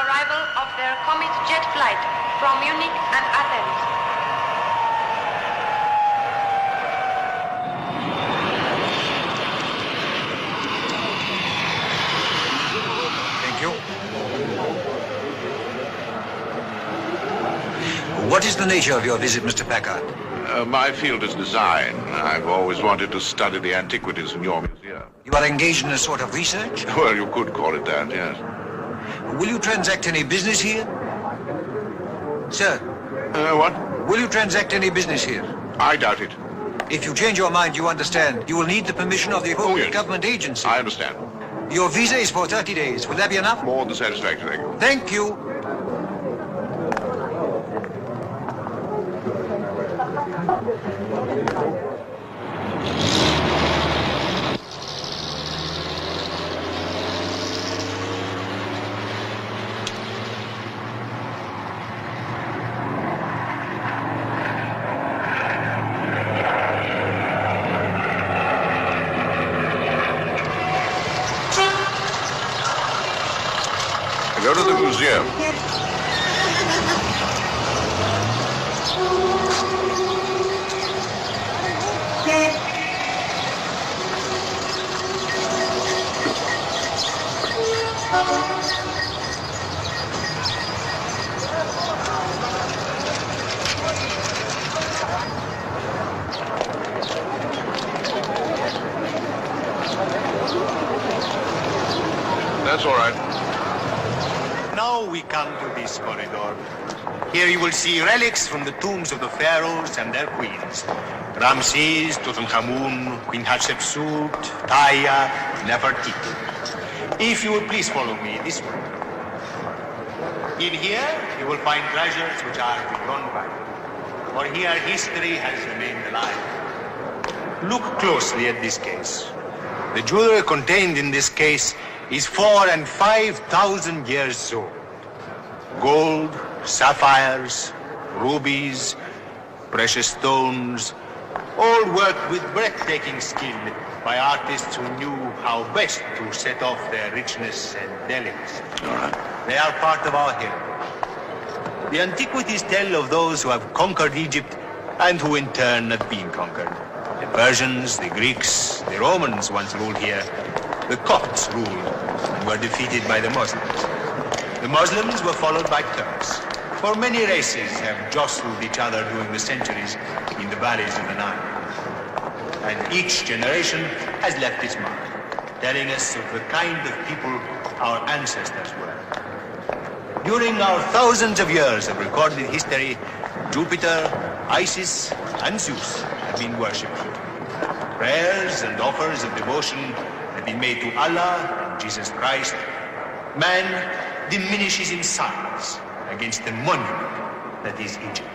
arrival of their Comet jet flight from Munich and Athens. Thank you. What is the nature of your visit, Mr. Packard? My field is design. I've always wanted to study the antiquities in your museum. You are engaged in a sort of research? Well, you could call it that, yes. Will you transact any business here? Sir? What? Will you transact any business here? I doubt it. If you change your mind, you understand, you will need the permission of the appropriate government agency. I understand. Your visa is for 30 days. Will that be enough? More than satisfactory. Thank you. Go to the museum. That's all right. Now we come to this corridor. Here you will see relics from the tombs of the pharaohs and their queens. Ramses, Tutankhamun, Queen Hatshepsut, Taya, Nefertiti. If you will please follow me this way. In here you will find treasures which are beyond value. For here history has remained alive. Look closely at this case. The jewelry contained in this case is 4,000 and 5,000 years old. Gold, sapphires, rubies, precious stones, all worked with breathtaking skill by artists who knew how best to set off their richness and delicacy. All right. They are part of our heritage. The antiquities tell of those who have conquered Egypt and who in turn have been conquered. The Persians, the Greeks, the Romans once ruled here. The Copts ruled and were defeated by the Muslims. The Muslims were followed by Turks. For many races have jostled each other during the centuries in the valleys of the Nile. And each generation has left its mark, telling us of the kind of people our ancestors were. During our thousands of years of recorded history, Jupiter, Isis, and Zeus have been worshipped. Prayers and offers of devotion have been made to Allah and Jesus Christ. Man diminishes in size against the monument that is Egypt.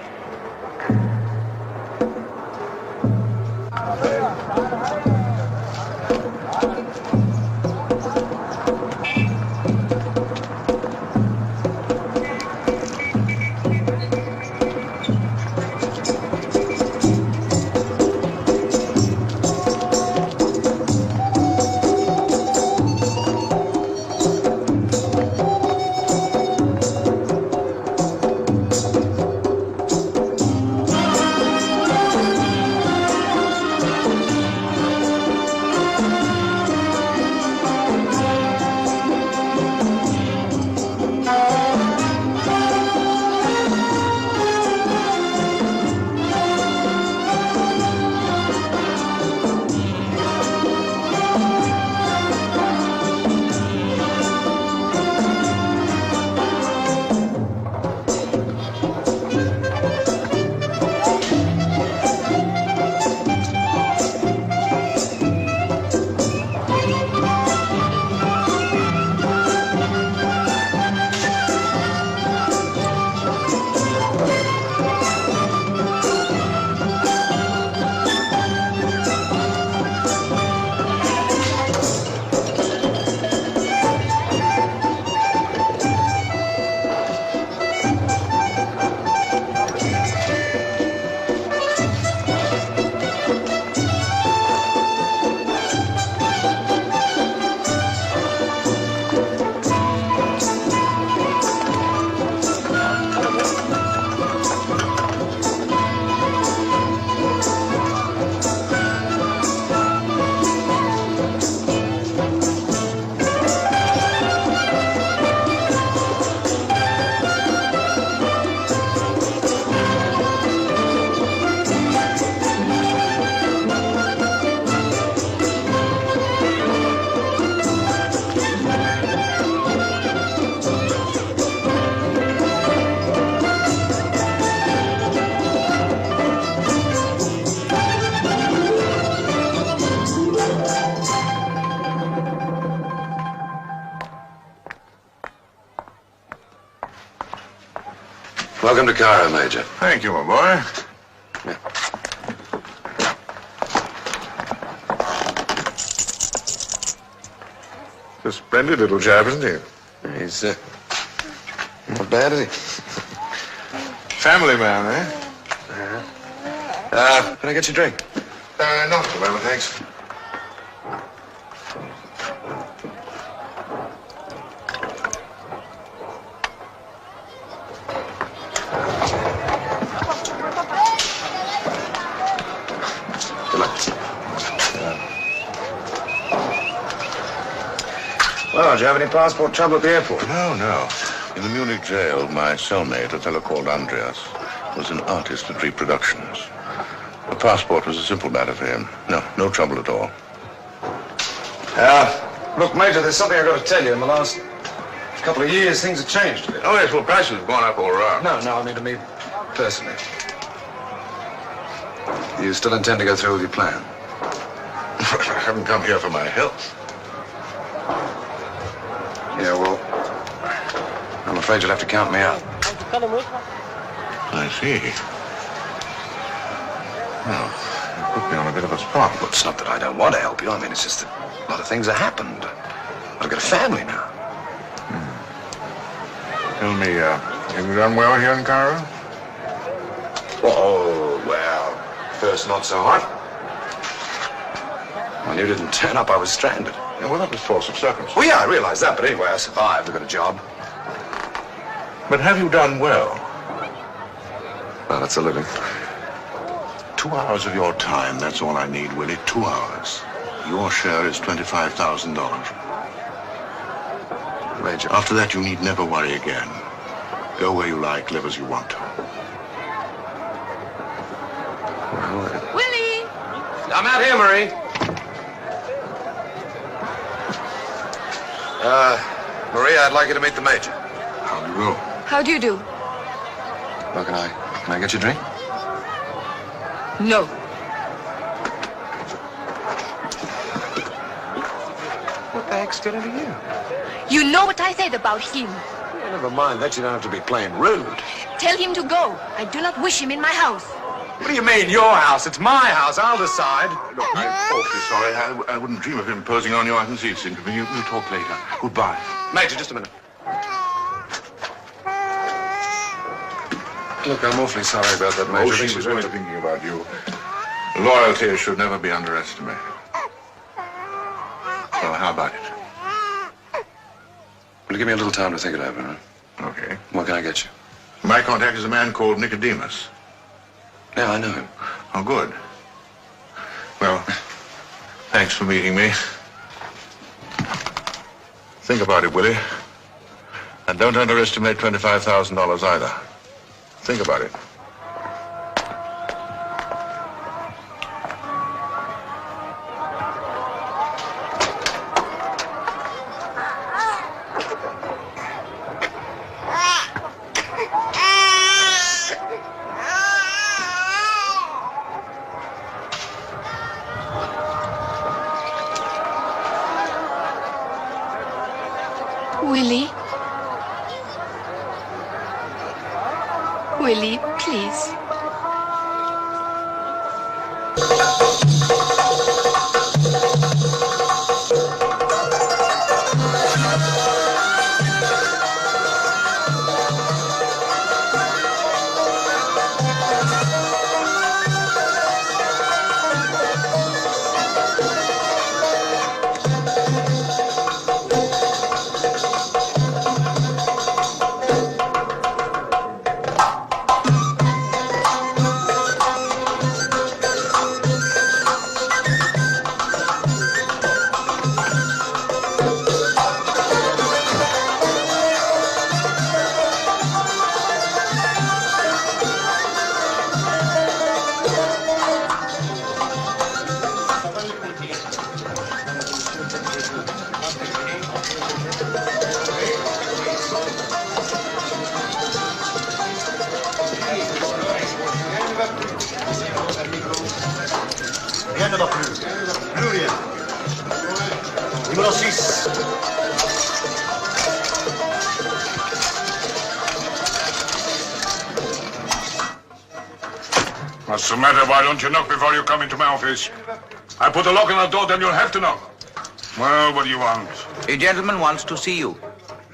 Welcome to Cairo, Major. Thank you, my boy. Yeah. A splendid little chap, isn't he? He's, not bad, is he? Family man, eh? Can I get you a drink? Not at the moment, thanks. Good luck. Well, did you have any passport trouble at the airport? No, no. In the Munich jail, my cellmate, a fellow called Andreas, was an artist at reproductions. A passport was a simple matter for him. No trouble at all. Look, Major, there's something I've got to tell you. In the last couple of years, things have changed a bit. Oh, yes, well, prices have gone up all around. No, I mean to me personally. You still intend to go through with your plan? I haven't come here for my health. Yeah, well, I'm afraid you'll have to count me out. I see. Well, you put me on a bit of a spot. Well, it's not that I don't want to help you. I mean, it's just that a lot of things have happened. I've got a family now. Tell me, have you done well here in Cairo? Oh, well, first not so hot. When you didn't turn up, I was stranded. Yeah, well, that was force of circumstance. Well, yeah, I realize that, but anyway, I survived. I got a job. But have you done well? Well, that's a living. 2 hours of your time, that's all I need, Willie. 2 hours. Your share is $25,000. Major. After that, you need never worry again. Go where you like, live as you want to. Willie! I'm out here, Marie. Marie, I'd like you to meet the Major. How do you go? How do you do? Well, can I get you a drink? No. What the heck's getting to you? You know what I said about him. Yeah, never mind that. You don't have to be plain rude. Tell him to go. I do not wish him in my house. What do you mean, your house? It's my house. I'll decide. Look, I'm awfully sorry. I wouldn't dream of imposing on you. I can see it's inconvenient. We'll talk later. Goodbye. Major, just a minute. Look, I'm awfully sorry about that, Major. Oh, she was only thinking about you. Loyalty should never be underestimated. So how about it? Will you give me a little time to think it over, huh? Okay. What can I get you? My contact is a man called Nicodemus. Yeah, I know him. Oh, good. Well, thanks for meeting me. Think about it, Willie. And don't underestimate $25,000 either. Think about it. Willie? Willie, please. Rien ne va plus. Plus rien. Numéro 6. What's the matter? Why don't you knock before you come into my office? I put a lock on the door, then you'll have to knock. Well, what do you want? A gentleman wants to see you.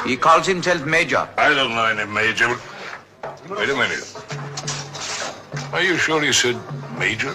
He calls himself Major. I don't know any Major. Wait a minute. Are you sure you said Major?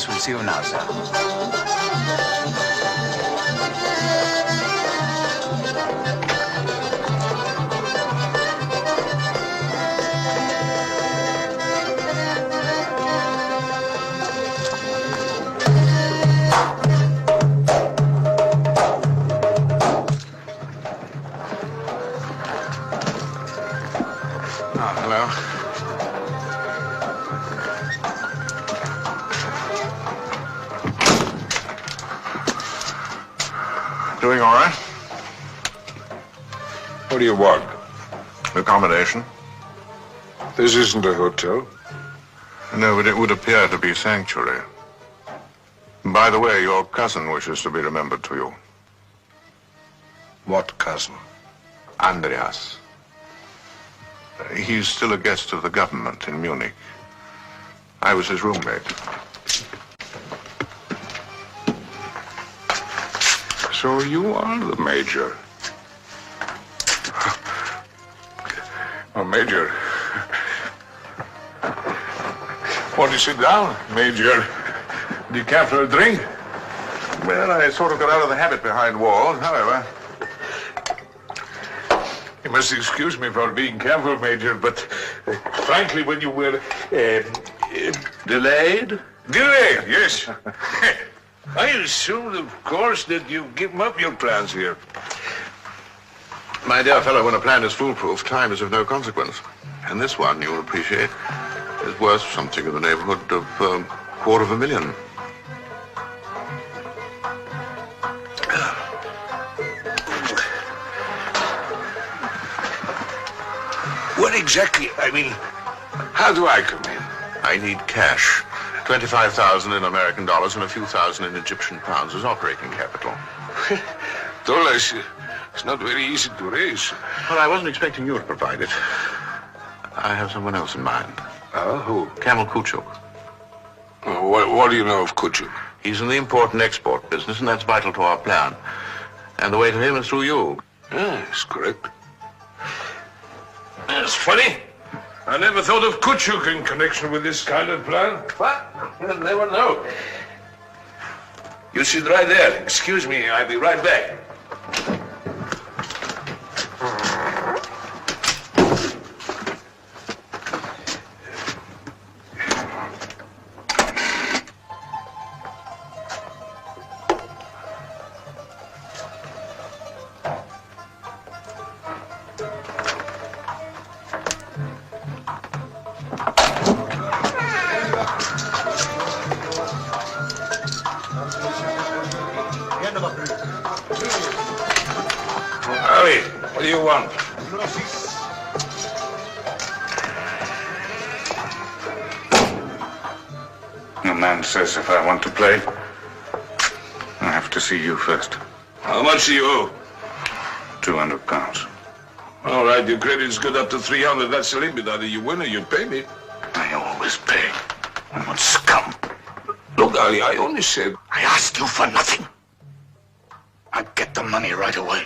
We'll see you now, sir. Hello. Doing all right? What do you want? Accommodation? This isn't a hotel. No, but it would appear to be sanctuary. By the way, your cousin wishes to be remembered to you. What cousin? Andreas. He's still a guest of the government in Munich. I was his roommate. So you are the Major. Oh, Major. Won't you sit down, Major? Do you care for a drink? Well, I sort of got out of the habit behind walls, however. You must excuse me for being careful, Major, but frankly, when you were Delayed? delayed, yes. I assumed, of course, that you've given up your plans here. My dear fellow, when a plan is foolproof, time is of no consequence. And this one, you'll appreciate, is worth something in the neighborhood of $250,000. What exactly? I mean, how do I come in? I need cash. 25,000 in American dollars and a few thousand in Egyptian pounds as operating capital. Dollars, it's not very easy to raise. Well, I wasn't expecting you to provide it. I have someone else in mind. Who? Kamil Kuchuk. What do you know of Kuchuk? He's in the import and export business, and that's vital to our plan. And the way to him is through you. Yes, correct. That's funny. I never thought of Kuchuk in connection with this kind of plan. But you'll never know. You sit right there. Excuse me, I'll be right back. What do you want? The man says if I want to play, I have to see you first. How much do you owe? £200. All right, your credit's good up to 300. That's the limit. Either you win or you pay me. I always pay. I'm not scum. Look, Ali, I only said... I asked you for nothing. I'll get the money right away.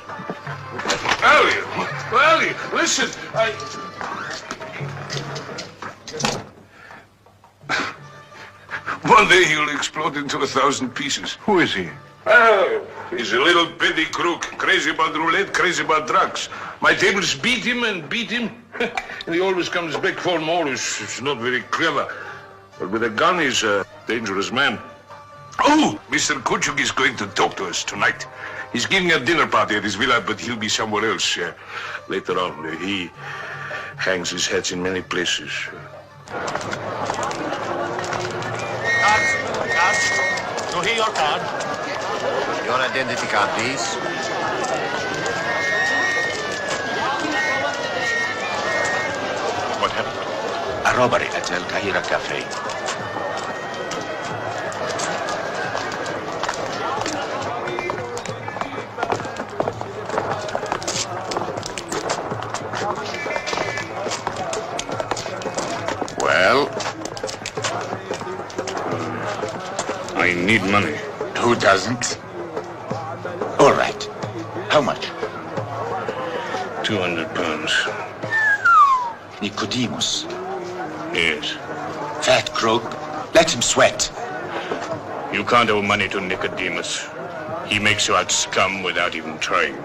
Ali, listen, One day he'll explode into 1,000 pieces. Who is he? Oh, he's a little petty crook, crazy about roulette, crazy about drugs. My tables beat him and beat him, and he always comes back for more. It's not very clever. But with a gun, he's a dangerous man. Oh, Mr. Kuchuk is going to talk to us tonight. He's giving a dinner party at his villa, but he'll be somewhere else later on. He hangs his hats in many places. Cards. So here your card. Your identity card, please. What happened? A robbery at القاهرة cafe. Well, I need money. Who doesn't? All right. How much? 200 pounds. Nicodemus. Yes. Fat crook. Let him sweat. You can't owe money to Nicodemus. He makes you out scum without even trying.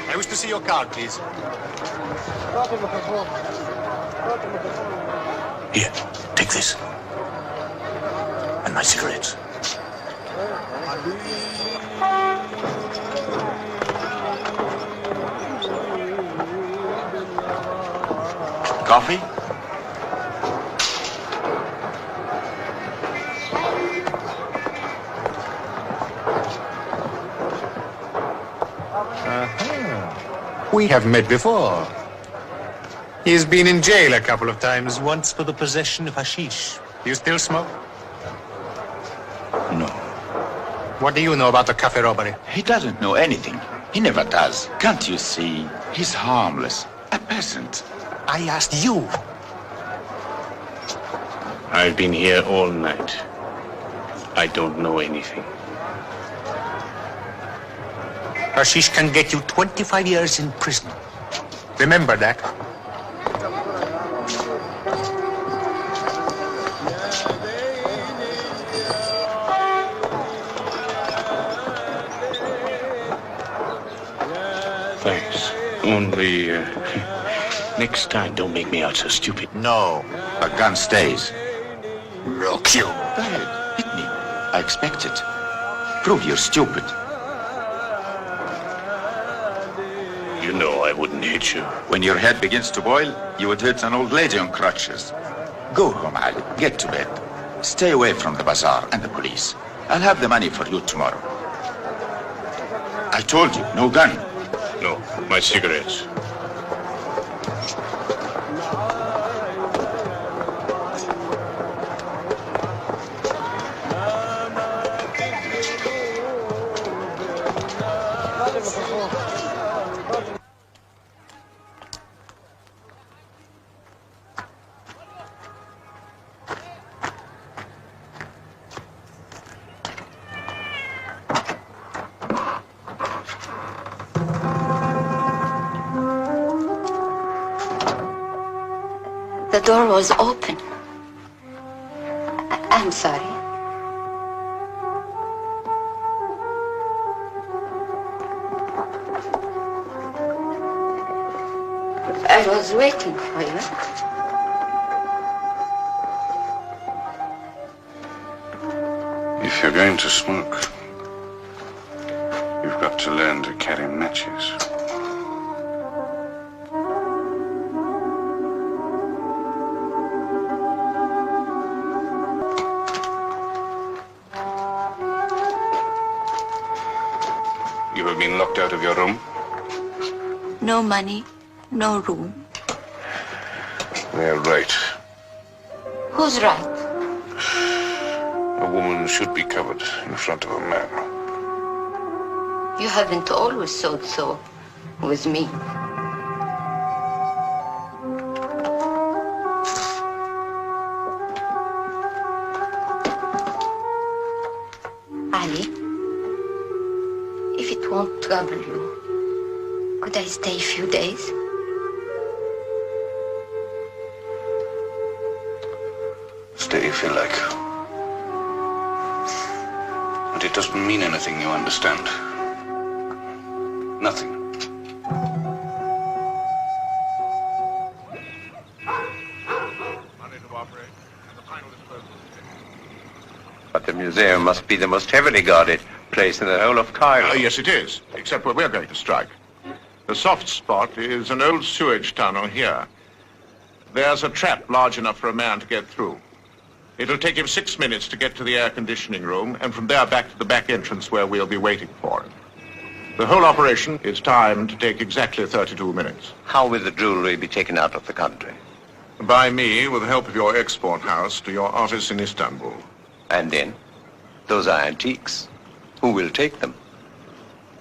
I wish to see your card, please. Here, take this. And my cigarettes. Coffee? We have met before. He's been in jail a couple of times, once for the possession of hashish. You still smoke? No. What do you know about the cafe robbery? He doesn't know anything. He never does. Can't you see? He's harmless. A peasant. I asked you. I've been here all night. I don't know anything. Hashish can get you 25 years in prison. Remember that. Thanks. Only, next time don't make me out so stupid. No. The gun stays. Look, you. Go ahead. Hit me. I expect it. Prove you're stupid. You know I wouldn't hit you. When your head begins to boil, you would hit an old lady on crutches. Go home, Ali. Get to bed. Stay away from the bazaar and the police. I'll have the money for you tomorrow. I told you, no gun. No, my cigarettes. The door was open. I'm sorry. I was waiting for you. If you're going to smoke, you've got to learn to carry matches. You have been locked out of your room? No money, no room. They're right. Who's right? A woman should be covered in front of a man. You haven't always thought so with me. Ali, if it won't trouble you, could I stay a few days? Stay if you like. But it doesn't mean anything, you understand? Nothing. But the museum must be the most heavily guarded place in the whole of Cairo. Yes, it is, except where we're going to strike. The soft spot is an old sewage tunnel here. There's a trap large enough for a man to get through. It'll take him 6 minutes to get to the air conditioning room, and from there back to the back entrance where we'll be waiting for him. The whole operation is timed to take exactly 32 minutes. How will the jewelry be taken out of the country? By me, with the help of your export house, to your office in Istanbul. And then? Those are antiques. Who will take them?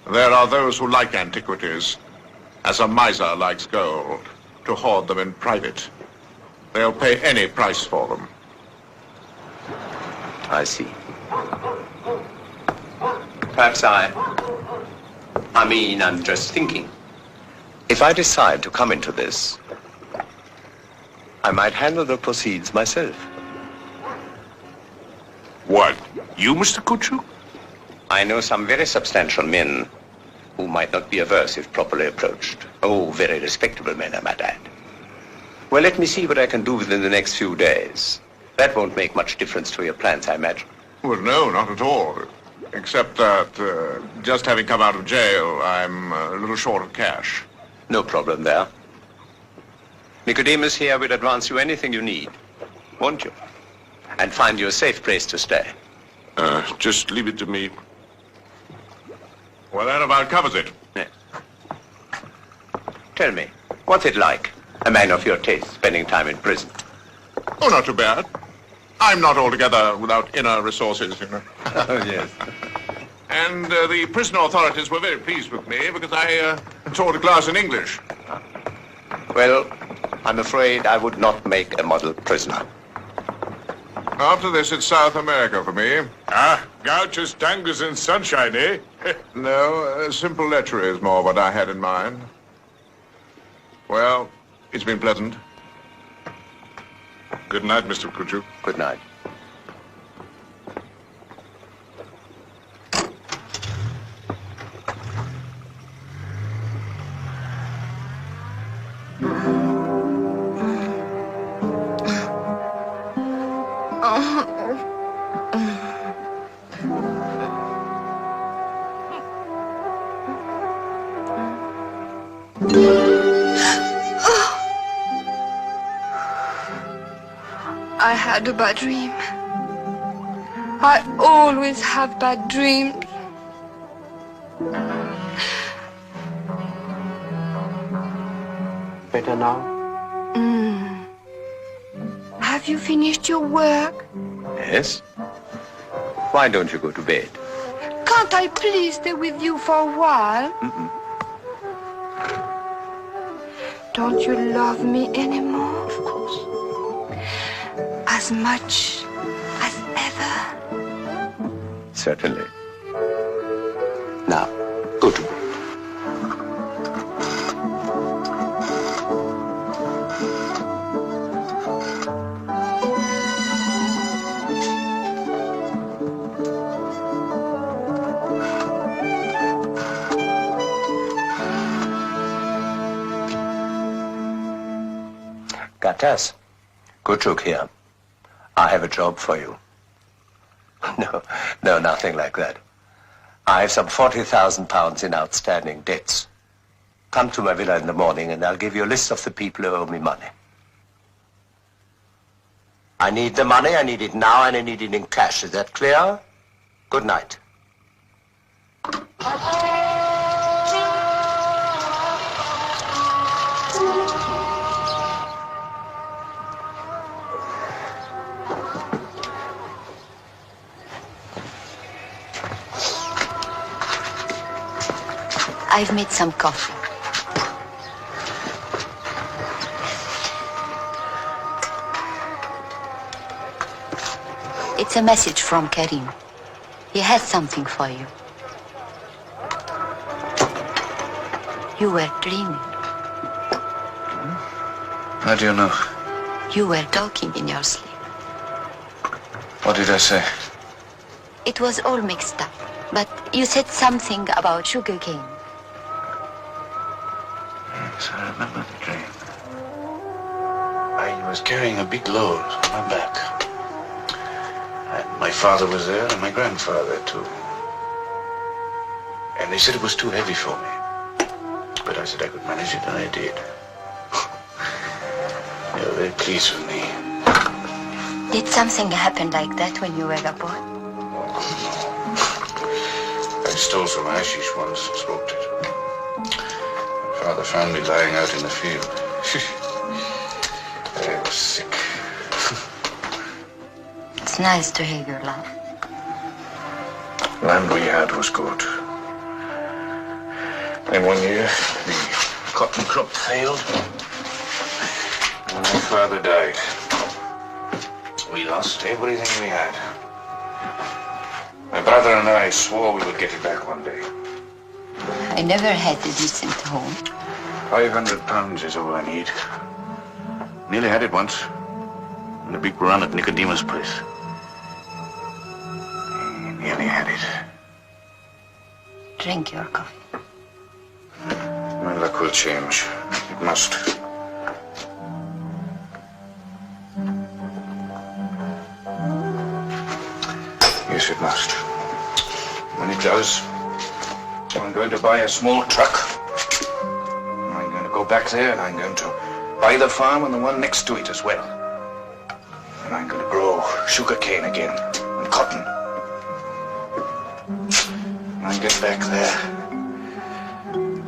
There are those who like antiquities, as a miser likes gold, to hoard them in private. They'll pay any price for them. I see. Perhaps I'm just thinking. If I decide to come into this, I might handle the proceeds myself. What? You, Mr. Kutchuk? I know some very substantial men who might not be averse if properly approached. Oh, very respectable men, I might add. Well, let me see what I can do within the next few days. That won't make much difference to your plans, I imagine. Well, no, not at all. Except that, just having come out of jail, I'm a little short of cash. No problem there. Nicodemus here will advance you anything you need, won't you? And find you a safe place to stay. Just leave it to me. Well, that about covers it. Yes. Tell me, what's it like, a man of your taste, spending time in prison? Oh, not too bad. I'm not altogether without inner resources, you know. Oh, yes. And the prison authorities were very pleased with me because I taught a class in English. Well, I'm afraid I would not make a model prisoner. After this, it's South America for me. Ah, gouges, tangos, and sunshine, eh? No, simple lechery is more what I had in mind. Well, it's been pleasant. Good night, Mr. Kutchuk. Good night. I had a bad dream. I always have bad dreams. Better now? Have you finished your work? Yes. Why don't you go to bed? Can't I please stay with you for a while? Don't you love me anymore? Of course. As much as ever? Certainly. Now, go to bed. Gatas, Kutchuk here. I have a job for you. No, nothing like that. I have some 40,000 pounds in outstanding debts. Come to my villa in the morning and I'll give you a list of the people who owe me money. I need the money, I need it now, and I need it in cash. Is that clear? Good night. I've made some coffee. It's a message from Kriem. He has something for you. You were dreaming. How do you know? You were talking in your sleep. What did I say? It was all mixed up. But you said something about sugarcane. Yes, I remember the dream. I was carrying a big load on my back. And my father was there and my grandfather too. And they said it was too heavy for me. But I said I could manage it, and I did. They were very pleased with me. Did something happen like that when you were a boy? I stole some hashish once and smoked it. My father found me lying out in the field. I was sick. It's nice to hear your laugh. Land we had was good. Then one year, the cotton crop failed, and my father died. We lost everything we had. My brother and I swore we would get it back one day. I never had a decent home. £500 is all I need. Nearly had it once. In a big run at Nicodemus' place. Nearly had it. Drink your coffee. My luck will change. It must. Yes, it must. When it does, I'm going to buy a small truck. I'm going to go back there and I'm going to buy the farm and the one next to it as well. And I'm going to grow sugarcane again and cotton. When I get back there,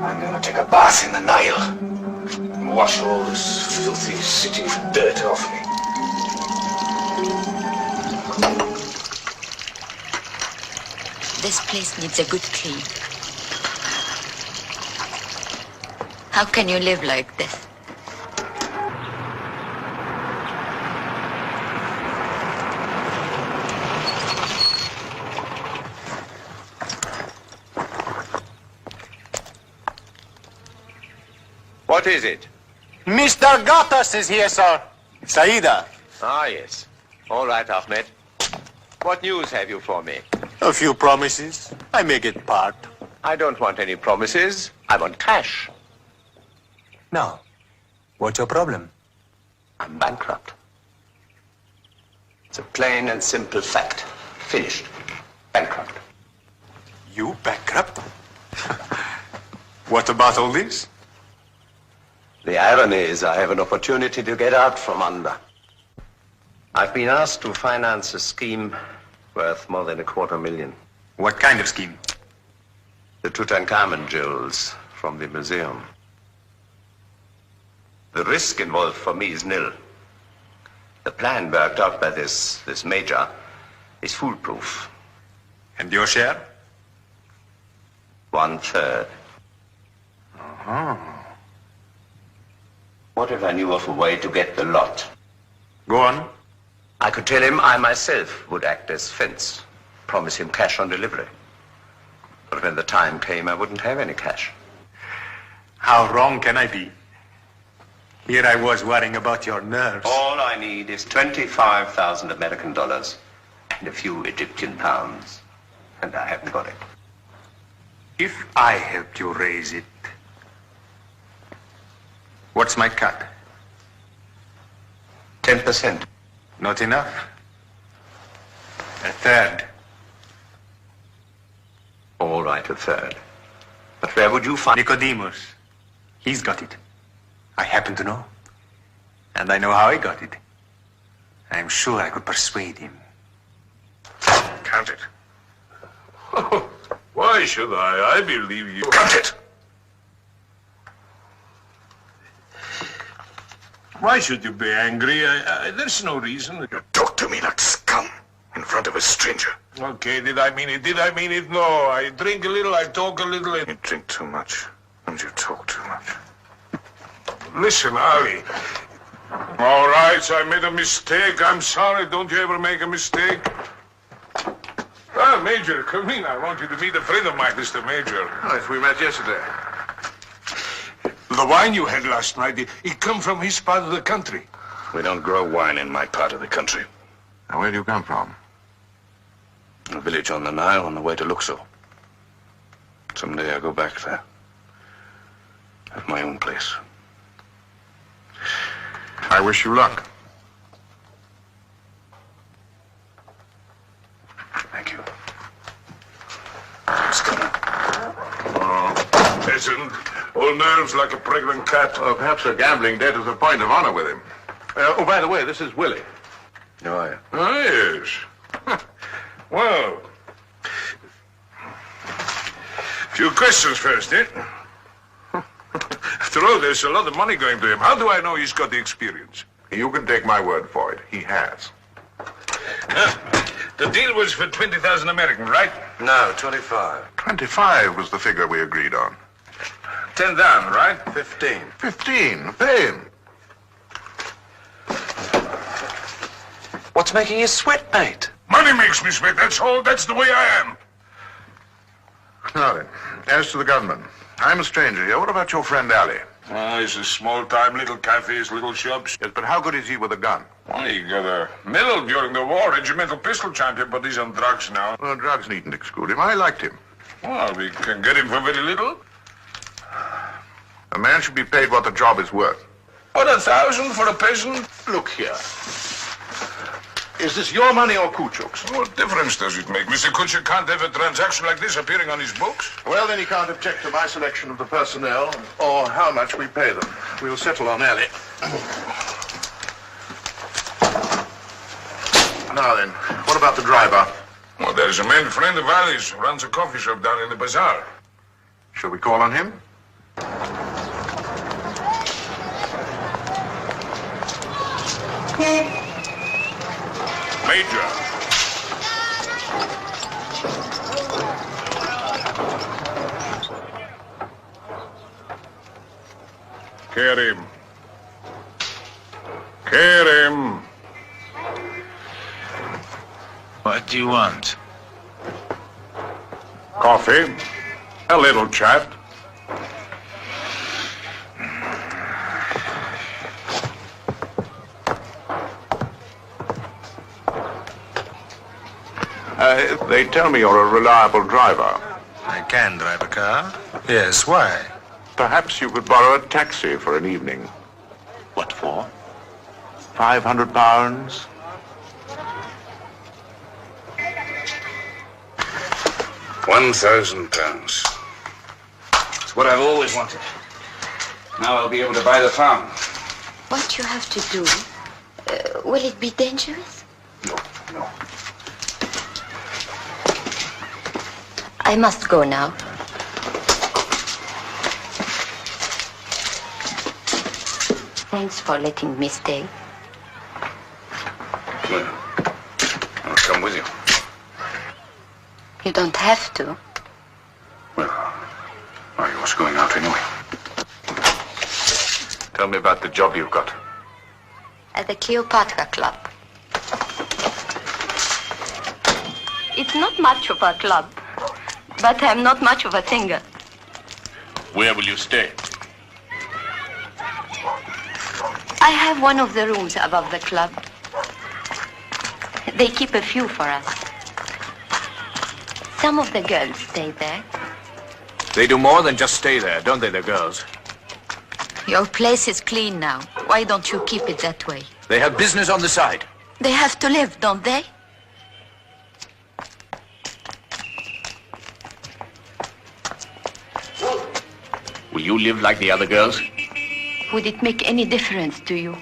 I'm going to take a bath in the Nile and wash all this filthy city dirt off me. This place needs a good clean. How can you live like this? What is it? Mr. Gattas is here, sir. Saida. Ah, yes. All right, Ahmed. What news have you for me? A few promises. I may get part. I don't want any promises. I want cash. Now, what's your problem? I'm bankrupt. It's a plain and simple fact. Finished. Bankrupt. You bankrupt? What about all this? The irony is I have an opportunity to get out from under. I've been asked to finance a scheme worth more than $250,000. What kind of scheme? The Tutankhamen jewels from the museum. The risk involved for me is nil. The plan worked out by this major is foolproof. And your share? 1/3. What if I knew of a way to get the lot? Go on. I could tell him I myself would act as fence, promise him cash on delivery. But when the time came, I wouldn't have any cash. How wrong can I be? Here I was worrying about your nerves. All I need is 25,000 American dollars and a few Egyptian pounds. And I haven't got it. If I helped you raise it, what's my cut? 10%. Not enough. 1/3. All right, 1/3. But where would you find... Nicodemus. He's got it. I happen to know. And I know how he got it. I'm sure I could persuade him. Count it. Why should I? I believe you. Count it! Why should you be angry? There's no reason. You talk to me like scum in front of a stranger. Okay, did I mean it? Did I mean it? No. I drink a little, I talk a little. You drink too much, and you talk too much. Listen, Ali. All right, I made a mistake. I'm sorry. Don't you ever make a mistake? Ah, Major, come in. I want you to meet a friend of mine, Mr. Major. Yes, we met yesterday. The wine you had last night, it come from his part of the country. We don't grow wine in my part of the country. Now, where do you come from? A village on the Nile on the way to Luxor. Someday I'll go back there. Have my own place. I wish you luck. Thank you. It's coming. Oh, peasant. All nerves like a pregnant cat. Well, perhaps a gambling debt is a point of honor with him. Oh, by the way, this is Willie. How are you? Oh, yes. Well, few questions first, eh? After all, there's a lot of money going to him. How do I know he's got the experience? You can take my word for it. He has. The deal was for 20,000 American, right? No, 25. 25 was the figure we agreed on. 10 down, right? 15. 15. Pay him. What's making you sweat, mate? Money makes me sweat, that's all. That's the way I am. Now then, as to the gunman, I'm a stranger here. What about your friend Ali? He's a small-time, little cafes, little shops. Yes, but how good is he with a gun? Well, he got a medal during the war, regimental pistol champion, but he's on drugs now. Well, drugs needn't exclude him. I liked him. Well, we can get him for very little. A man should be paid what the job is worth. What, 1,000 for a peasant? Look here. Is this your money or Kuchuk's? What difference does it make? Mr. Kuchuk can't have a transaction like this appearing on his books. Well, then he can't object to my selection of the personnel or how much we pay them. We'll settle on Ali. Now then, what about the driver? Well, there's a man friend of Ali's who runs a coffee shop down in the bazaar. Shall we call on him? Major. Krim. Krim. What do you want? Coffee. A little chat. They tell me you're a reliable driver. I can drive a car. Yes, why? Perhaps you could borrow a taxi for an evening. What for? £500. £1,000. It's what I've always wanted. Now I'll be able to buy the farm. What you have to do, will it be dangerous? No, no. I must go now. Thanks for letting me stay. Well, I'll come with you. You don't have to. Well, I was going out anyway. Tell me about the job you've got. At the Cleopatra Club. It's not much of a club, but I'm not much of a singer. Where will you stay? I have one of the rooms above the club. They keep a few for us. Some of the girls stay there. They do more than just stay there, don't they, the girls? Your place is clean now. Why don't you keep it that way? They have business on the side. They have to live, don't they? Will you live like the other girls? Would it make any difference to you?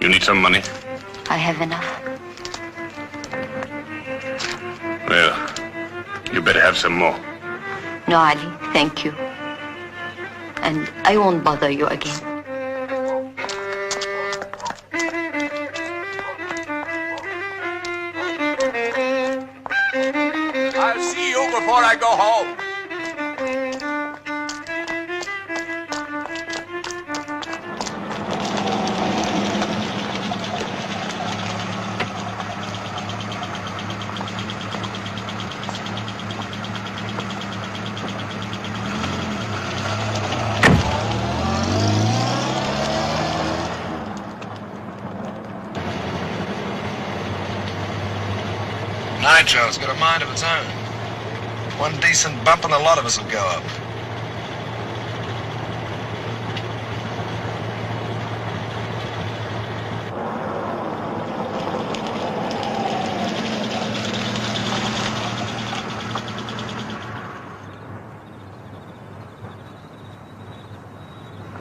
You need some money? I have enough. Well, you better have some more. No, Ali, thank you. And I won't bother you again. I'll see you before I go home. Agile. It's got a mind of its own. One decent bump and a lot of us will go up.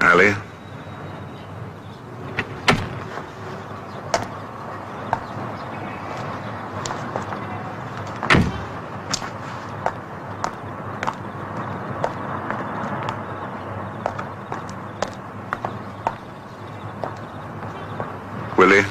Ali? Willie?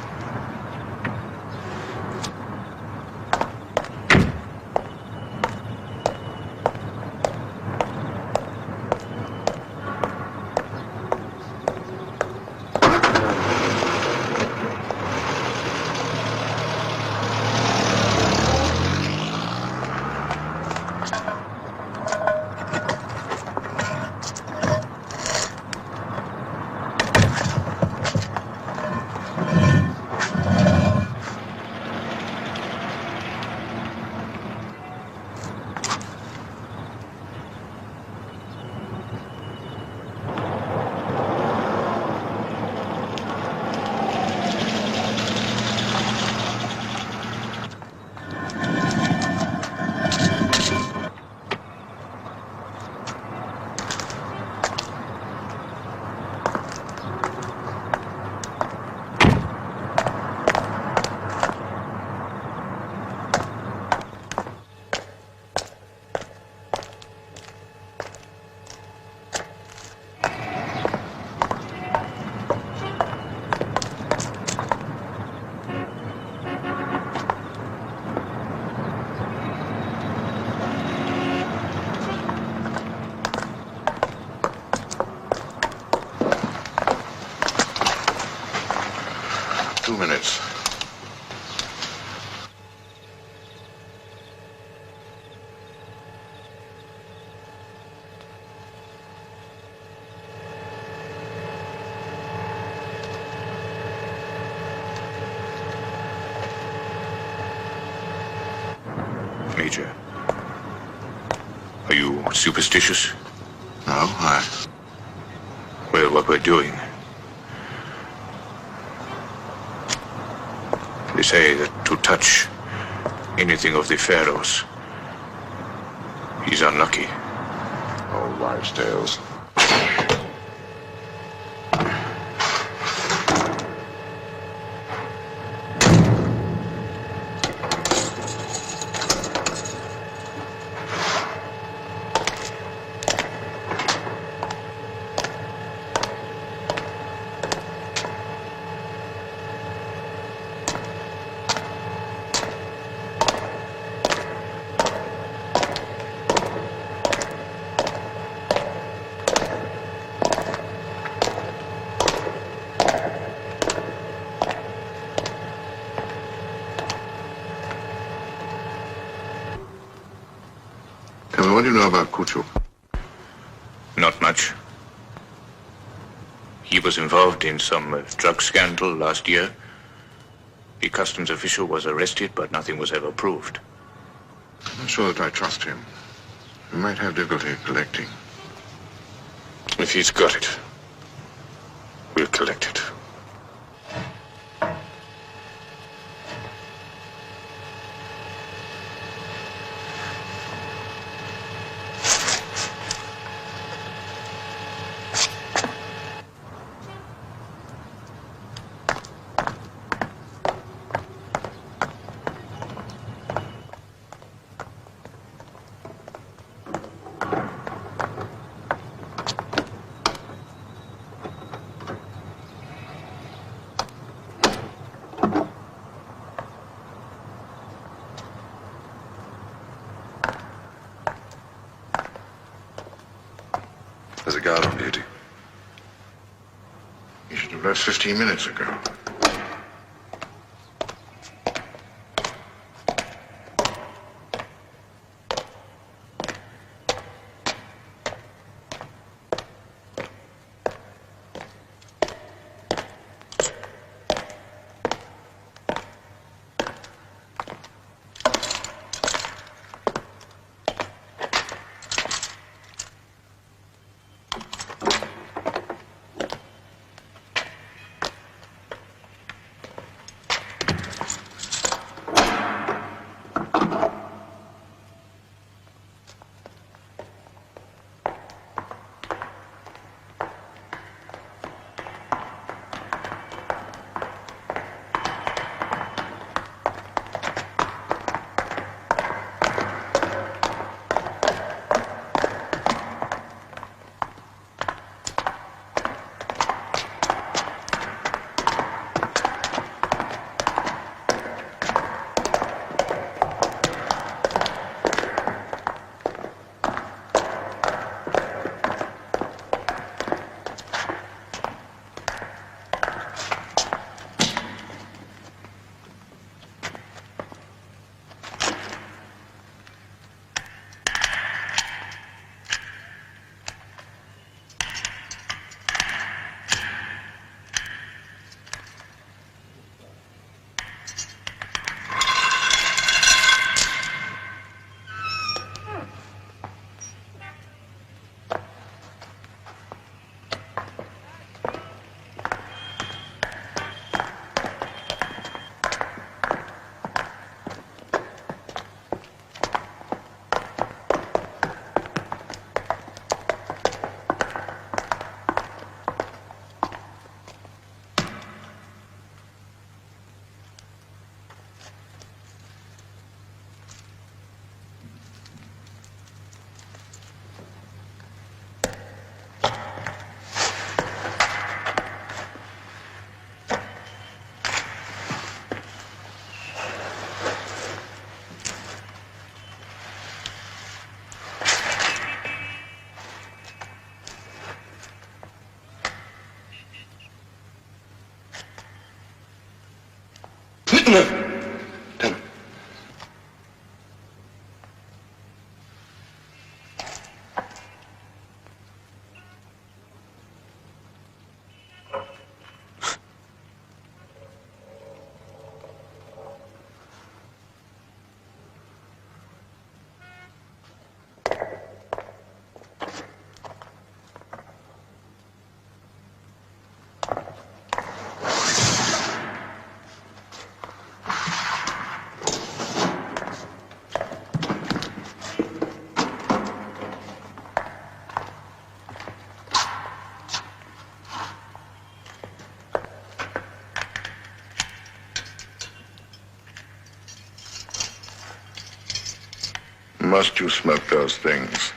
Minutes. Major, are you superstitious? No, why? Well, what we're doing. They say that to touch anything of the pharaohs is unlucky. Old wives' tales. What do you know about Kuchu? Not much. He was involved in some drug scandal last year. The customs official was arrested, but nothing was ever proved. I'm not sure that I trust him. We might have difficulty collecting. If he's got it, we'll collect it. There's a guard on duty. You should have left 15 minutes ago. No. Damn it. Must you smoke those things?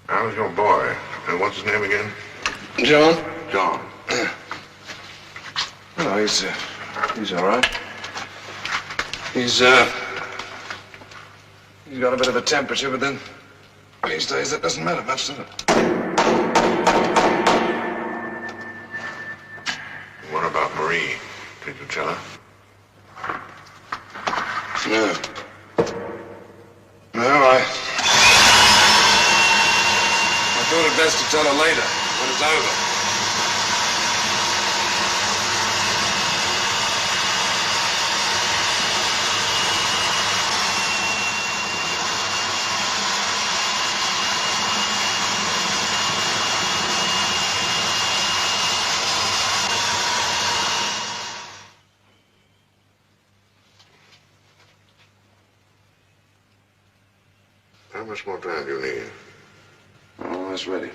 How's your boy? And what's his name again? John? John. Oh, he's all right. He's got a bit of a temperature, but then these days that doesn't matter much, does it? What about Marie? Did you tell her? No. No, I thought it best to tell her later, when it's over. How much more time do you need? Almost ready.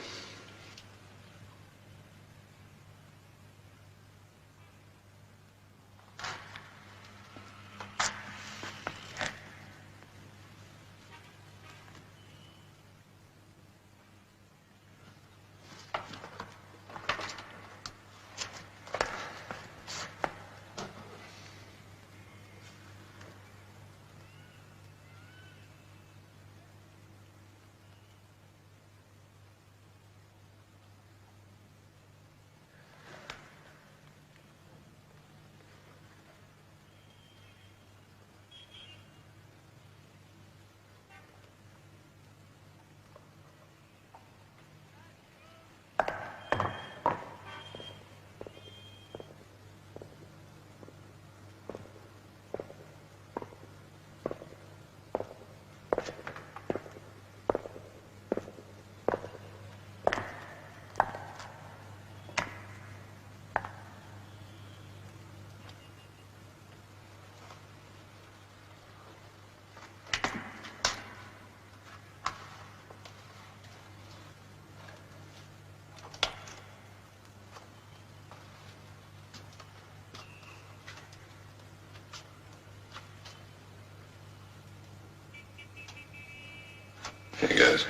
Here goes.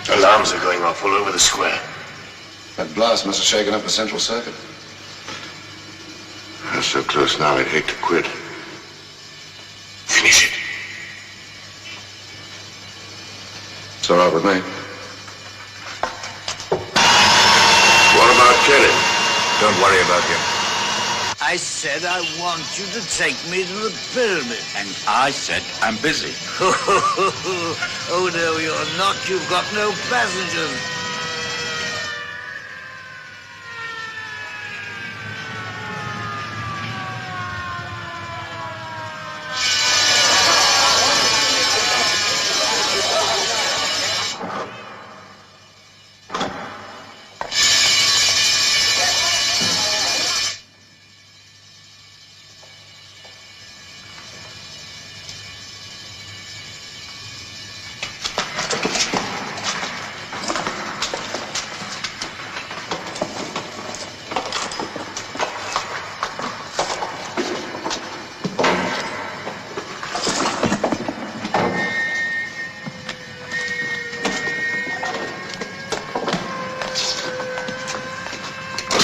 Alarms are going off all over the square. That blast must have shaken up the central circuit. They're so close now, I'd hate to quit. Finish it. It's all right with me. What about Kenny? Don't worry about him. I said I want you to take me to the pyramid. And I said I'm busy. Oh, no, you're not. You've got no passengers.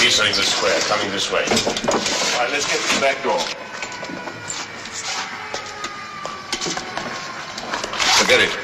Entering the square, coming this way. All right, let's get to the back door. Forget it.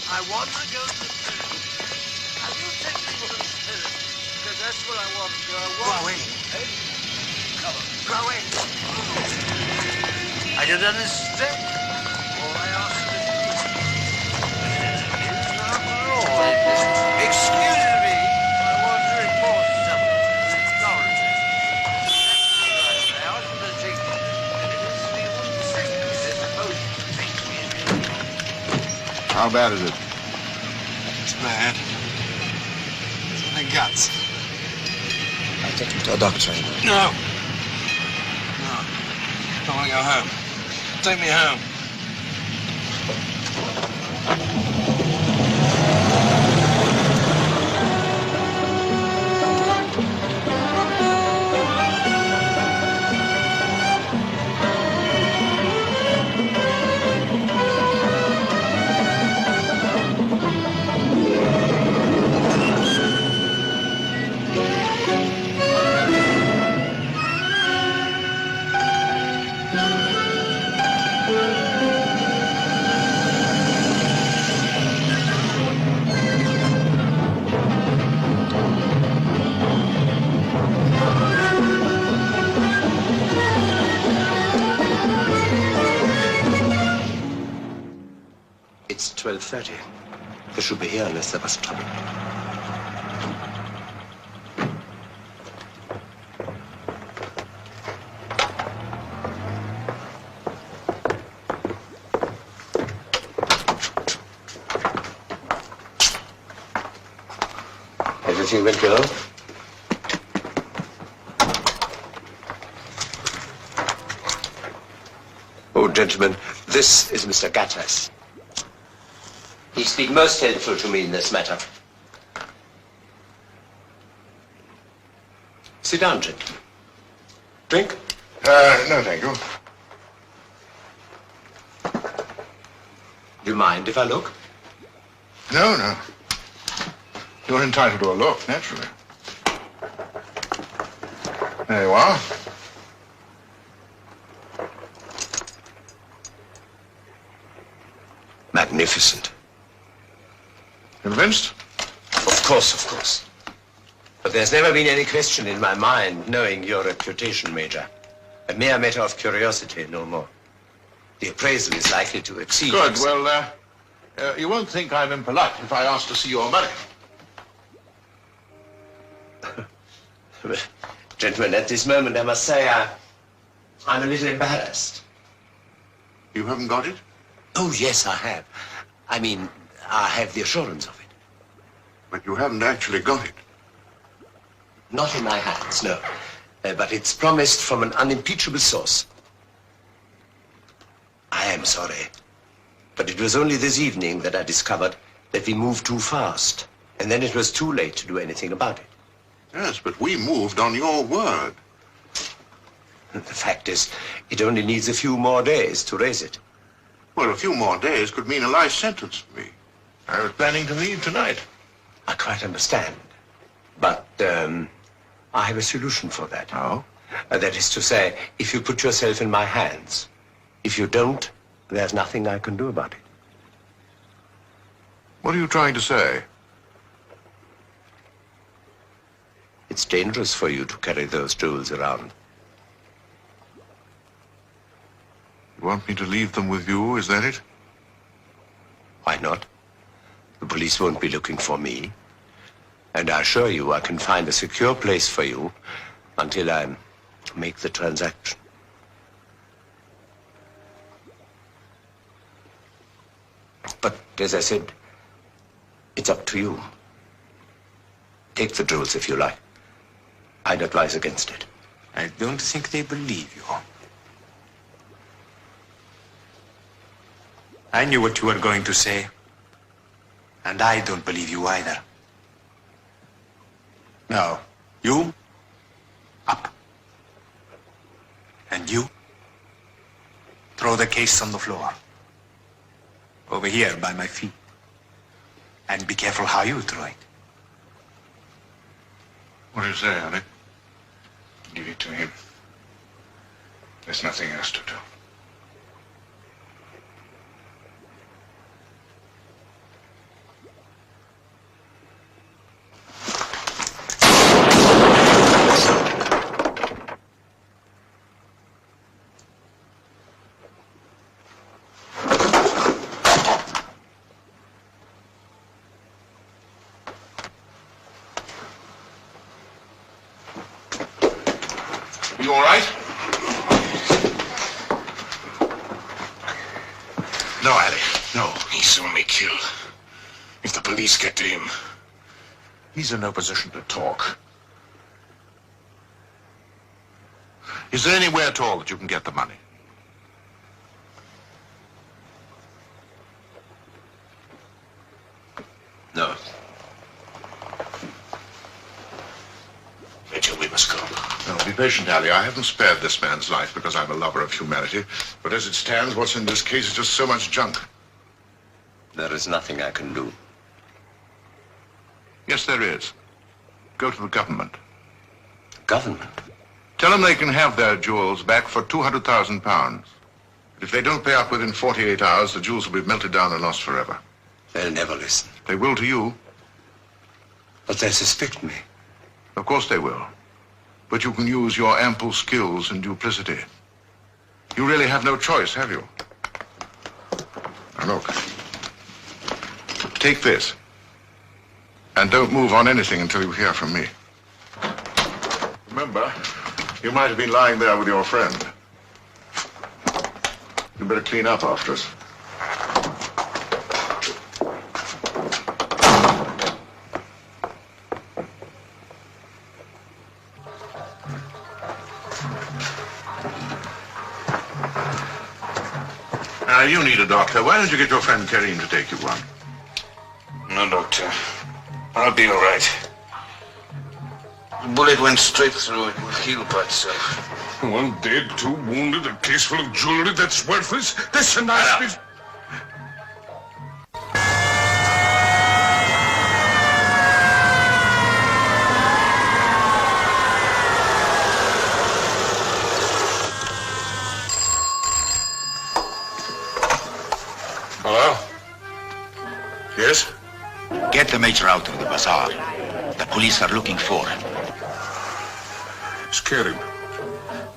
I want to go to the pyramid. Have you taken me to the pyramid? Because that's where I want to go. Go away. Go away. I don't understand. All I ask is excuse me. I want to report something to the authorities. I asked them to take me. And it is me one second. They're supposed to take me. How bad is it? It's bad. It's in the guts. I'll take him to a doctor. No. No. I want to go home. Take me home. It's 12:30. They should be here unless there was trouble. Everything went well? Oh, gentlemen, this is Mr. Gattas. He's been most helpful to me in this matter. Sit down, gentlemen. Drink? No, thank you. Do you mind if I look? No, no. You're entitled to a look, naturally. There you are. Magnificent. Convinced? Of course. But there's never been any question in my mind, knowing your reputation, Major. A mere matter of curiosity, no more. The appraisal is likely to exceed... Good. Well, you won't think I'm impolite if I ask to see your money. Well, gentlemen, at this moment, I must say I'm a little embarrassed. You haven't got it? Oh, yes, I have. I mean, I have the assurance of it. But you haven't actually got it. Not in my hands, no. But it's promised from an unimpeachable source. I am sorry. But it was only this evening that I discovered that we moved too fast. And then it was too late to do anything about it. Yes, but we moved on your word. The fact is, it only needs a few more days to raise it. Well, a few more days could mean a life sentence for me. I was planning to leave tonight. I quite understand. But I have a solution for that. Oh? That is to say, if you put yourself in my hands. If you don't, there's nothing I can do about it. What are you trying to say? It's dangerous for you to carry those jewels around. You want me to leave them with you, is that it? Why not? The police won't be looking for me. And I assure you I can find a secure place for you until I make the transaction. But as I said, it's up to you. Take the jewels if you like. I'd advise against it. I don't think they believe you. I knew what you were going to say. And I don't believe you either. Now, you, up. And you, throw the case on the floor. Over here by my feet. And be careful how you throw it. What do you say, honey? Give it to him. There's nothing else to do. You all right? No, Ali. No. He's only killed. If the police get to him. He's in no position to talk. Is there anywhere at all that you can get the money? No. Rachel, we must go. No, be patient, Ali. I haven't spared this man's life because I'm a lover of humanity. But as it stands, what's in this case is just so much junk. There is nothing I can do. Yes, there is. Go to the government. Government? Tell them they can have their jewels back for £200,000. If they don't pay up within 48 hours, the jewels will be melted down and lost forever. They'll never listen. They will to you. But they suspect me. Of course they will. But you can use your ample skills and duplicity. You really have no choice, have you? Now look. Take this. And don't move on anything until you hear from me. Remember, you might have been lying there with your friend. You better clean up after us. You need a doctor. Why don't you get your friend Kriem to take you one? No, doctor. I'll be all right. The bullet went straight through. It will heal by itself. One dead, two wounded, a case full of jewelry that's worthless. That's a nice bit. Hello? Yes? Get the major out of the bazaar. The police are looking for him. It's Kriem.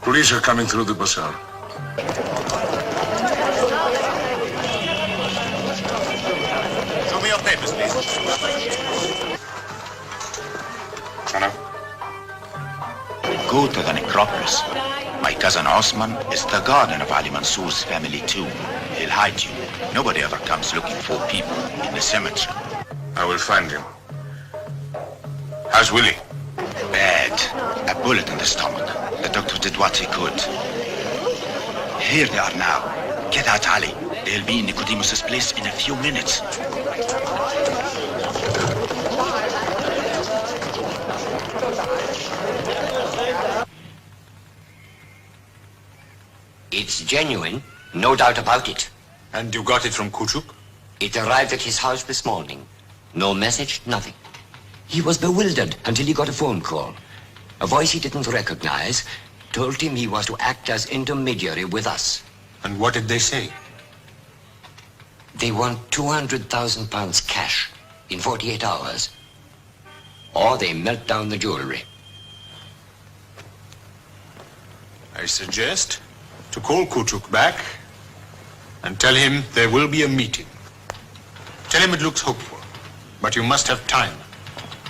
Police are coming through the bazaar. Show me your papers, please. Hello? Go to the necropolis. My cousin Osman is the guardian of Ali Mansour's family too. He'll hide you. Nobody ever comes looking for people in the cemetery. I will find him. How's Willie? Bad. A bullet in the stomach. The doctor did what he could. Here they are now. Get out, Ali. They'll be in Nicodemus's place in a few minutes. It's genuine, no doubt about it. And you got it from Kuchuk? It arrived at his house this morning. No message, nothing. He was bewildered until he got a phone call. A voice he didn't recognize told him he was to act as intermediary with us. And what did they say? They want 200,000 pounds cash in 48 hours. Or they melt down the jewelry. I suggest to call Kuchuk back and tell him there will be a meeting. Tell him it looks hopeful, but you must have time.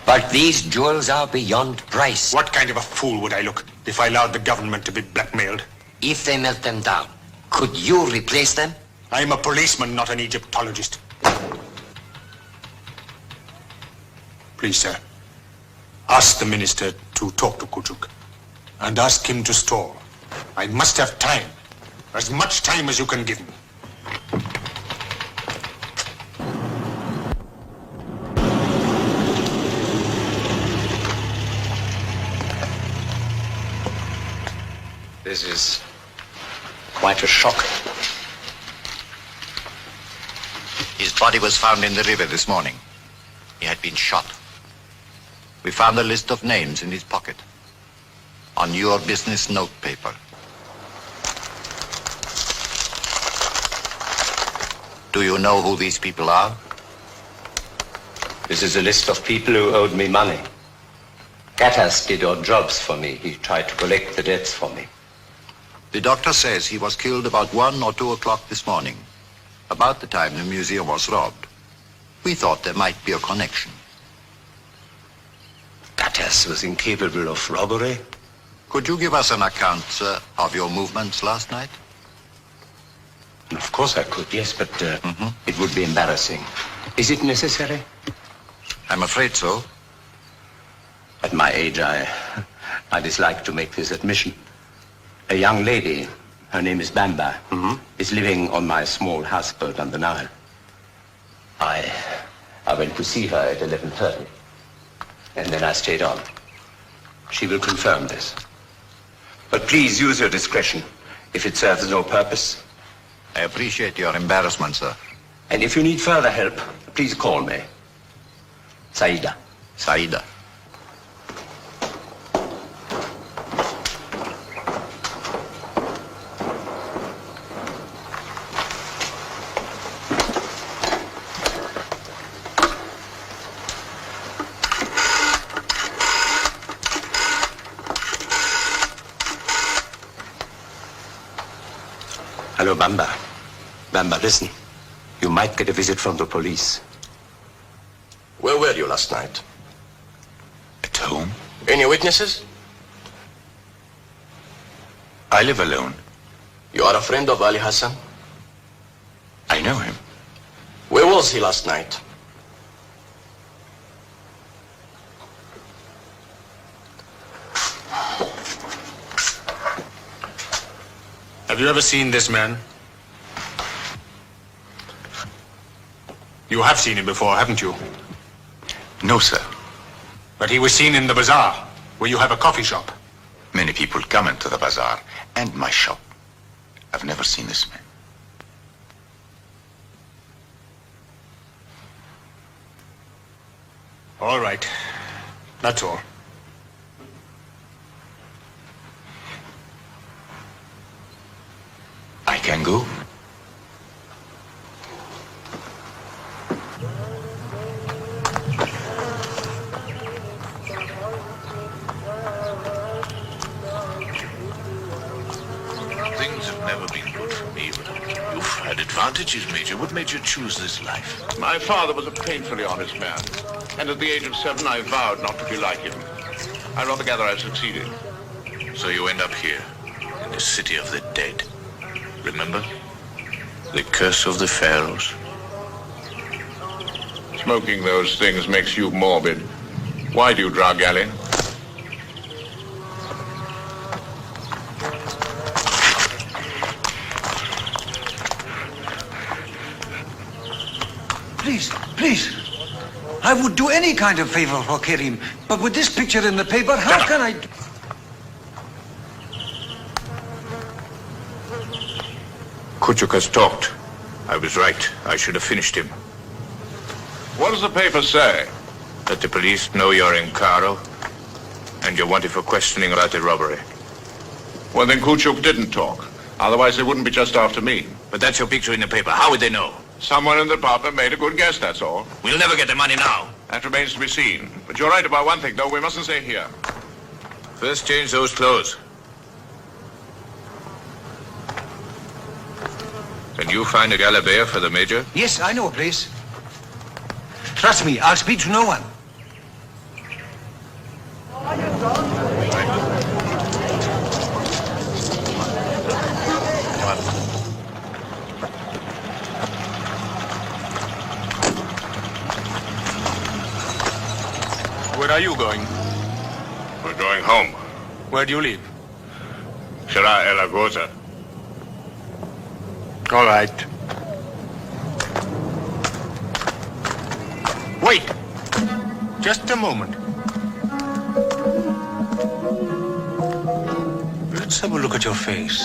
But these jewels are beyond price. What kind of a fool would I look if I allowed the government to be blackmailed? If they melt them down, could you replace them? I am a policeman, not an Egyptologist. Please, sir, ask the minister to talk to Kuchuk and ask him to stall. I must have time, as much time as you can give me. This is quite a shock. His body was found in the river this morning. He had been shot. We found a list of names in his pocket. On your business note paper. Do you know who these people are? This is a list of people who owed me money. Gatas did odd jobs for me. He tried to collect the debts for me. The doctor says he was killed about 1 or 2 o'clock this morning, about the time the museum was robbed. We thought there might be a connection. Gatas was incapable of robbery. Could you give us an account, sir, of your movements last night? Of course I could, yes, but it would be embarrassing. Is it necessary? I'm afraid so. At my age, I dislike to make this admission. A young lady, her name is Bamba, is living on my small houseboat on the Nile. I went to see her at 11:30, and then I stayed on. She will confirm this. But please use your discretion if it serves no purpose. I appreciate your embarrassment, sir. And if you need further help, please call me. Saida. Saida. Hello, Bamba. Bamba, listen. You might get a visit from the police. Where were you last night? At home? Any witnesses? I live alone. You are a friend of Ali Hassan? I know him. Where was he last night? Have you ever seen this man? You have seen him before, haven't you? No, sir. But he was seen in the bazaar, where you have a coffee shop. Many people come into the bazaar and my shop. I've never seen this man. All right. That's all. I can go? advantages, Major? What made you choose this life? My father was a painfully honest man, and at the age of 7 I vowed not to be like him. I rather gather I've succeeded. So you end up here, in the city of the dead. Remember? The curse of the pharaohs. Smoking those things makes you morbid. Why do you drug, Allie? Please, please. I would do any kind of favor for Kériem, but with this picture in the paper, how can I... Kuchuk has talked. I was right. I should have finished him. What does the paper say? That the police know you're in Cairo, and you're wanted for questioning about the robbery. Well, then Kuchuk didn't talk. Otherwise, they wouldn't be just after me. But that's your picture in the paper. How would they know? Someone in the department made a good guess, that's all. We'll never get the money now. That remains to be seen. But you're right about one thing, though. We mustn't stay here. First change those clothes. Can you find a galabeer for the Major? Yes, I know a place. Trust me, I'll speak to no one. Where are you going? We're going home. Where do you live? Shara El Agoza. All right. Wait! Just a moment. Let's have a look at your face.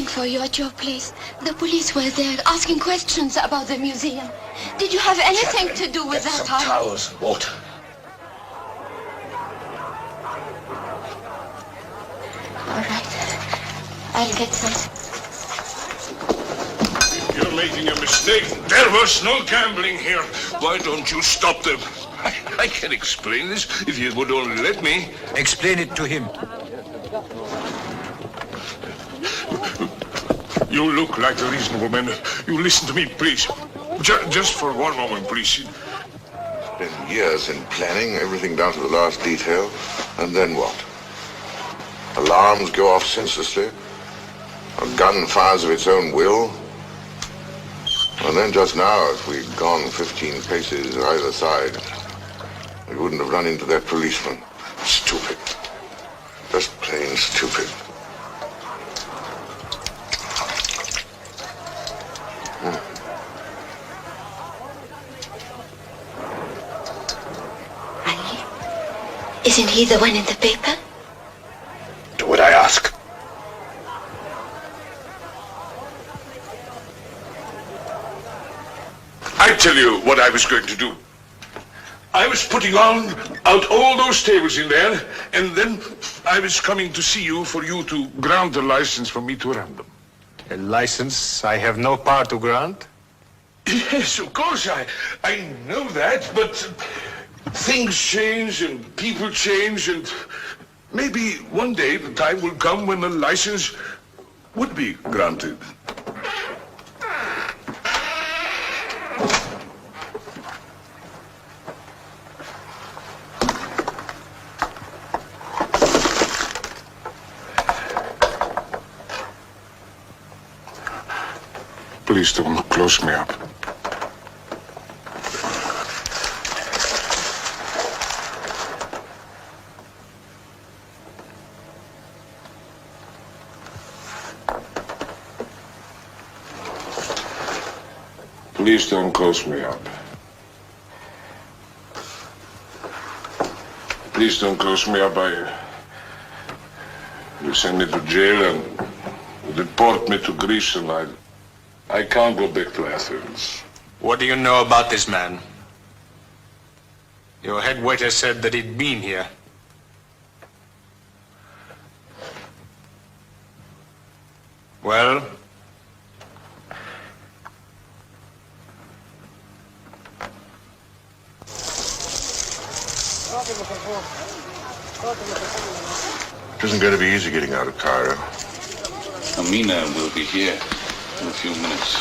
For you at your place. The police were there asking questions about the museum. Did you have anything to do with that? Towels, water. All right. I'll get some. You're making a mistake. There was no gambling here. Why don't you stop them? I can explain this if you would only let me. Explain it to him. You look like a reasonable man. You listen to me, please. Just for one moment, please. Been years in planning, everything down to the last detail. And then what? Alarms go off senselessly. A gun fires of its own will. And then just now, if we'd gone 15 paces either side, we wouldn't have run into that policeman. Stupid. Just plain stupid. Isn't he the one in the paper? Do what I ask. I tell you what I was going to do. I was putting out all those tables in there, and then I was coming to see you for you to grant a license for me to run them. A license I have no power to grant? Yes, of course, I know that, but things change and people change and Maybe one day the time will come when a license would be granted. Please don't close me up. Please don't close me up. Please don't close me up. You send me to jail and deport me to Greece, and I can't go back to Athens. What do you know about this man? Your head waiter said that he'd been here. Well? It isn't going to be easy getting out of Cairo. Amina will be here in a few minutes.